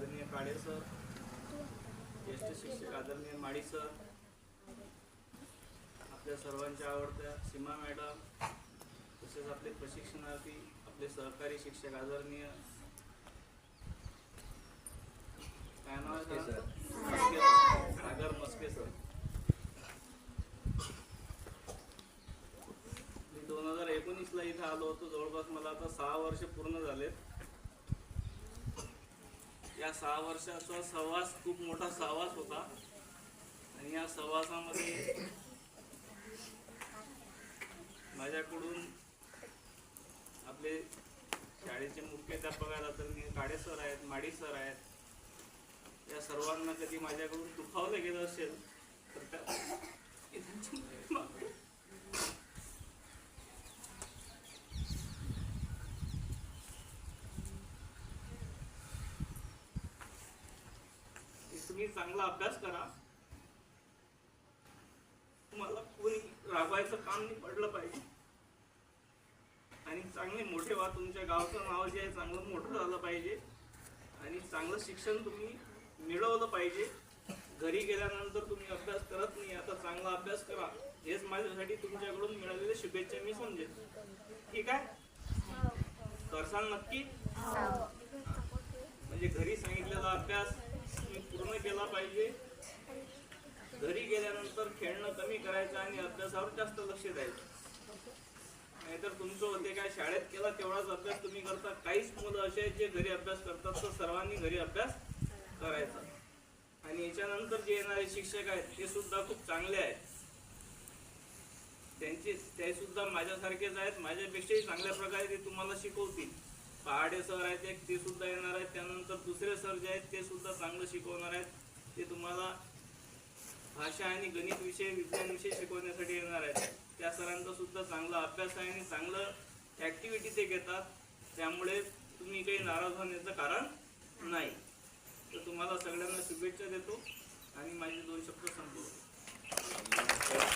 आदरणीय काळे सर, ज्येष्ठ शिक्षक आदरणीय माडी सर, आपल्या सर्वांच्या आवडत्या सीमा मॅडम, तसेच आपले प्रशिक्षणार्थी, आपले सहकारी शिक्षक आदरणीय काय नाव सागर मस्के सर. मी 2019ला इथे आलो होतो. जवळपास मला आता 6 वर्ष पूर्ण झालेत. या 6 वर्षाचा सहवास खूप मोठा सहवास होता आणि या सहवासामध्ये माझ्याकडून आपले शाळेचे मुख्याध्यापक आदरणीय काळे सर आहेत, माडी सर आहेत, या सर्वांना कधी माझ्याकडून दुखावलं गेलं असेल तर तुम्ही चांगला अभ्यास करा. तुम्हाला कोणी रागवायचं काम नाही पडलं पाहिजे आणि चांगले मोठे व्हा. तुमच्या गावचं नाव जे आहे चांगलं मोठं झालं पाहिजे आणि चांगलं शिक्षण तुम्ही मिळवलं पाहिजे. घरी गेल्यानंतर तुम्ही अभ्यास करत नाही, आता चांगला अभ्यास करा. हेच माझ्यासाठी तुमच्याकडून मिळालेले शुभेच्छा मी समजेन. ठीक आहे? करसाल नक्की? म्हणजे घरी सांगितलेला अभ्यास तुम्ही पूर्ण केला पाहिजे. घरी गेल्यानंतर खेळणं कमी करायचं आणि अभ्यासावर जास्त लक्ष द्यायचं. नाहीतर तुमचं होते काय, शाळेत केला तेवढाच अभ्यास तुम्ही करता. काहीच मुलं असे आहेत जे घरी अभ्यास करतात, तर सर्वांनी घरी अभ्यास करायचा. आणि याच्यानंतर जे येणारे शिक्षक आहेत ते सुद्धा खूप चांगले आहेत. ते सुद्धा माझ्यासारखेच आहेत, माझ्यापेक्षाही चांगल्या प्रकारे ते तुम्हाला शिकवतील. पहाडे सर आहेत एक, ते सुद्धा येणार आहेत. त्यानंतर दुसरे सर जे आहेत ते सुद्धा चांगलं शिकवणार आहेत. ते तुम्हाला भाषा आणि गणित विषय, विज्ञान विषय शिकवण्यासाठी येणार आहेत. त्या सरांचा सुद्धा चांगला अभ्यास आहे आणि चांगलं ॲक्टिव्हिटी ते घेतात. त्यामुळे तुम्ही काही नाराज होण्याचं कारण नाही. तर तुम्हाला सगळ्यांना शुभेच्छा देतो आणि माझे 2 शब्द संपवतो.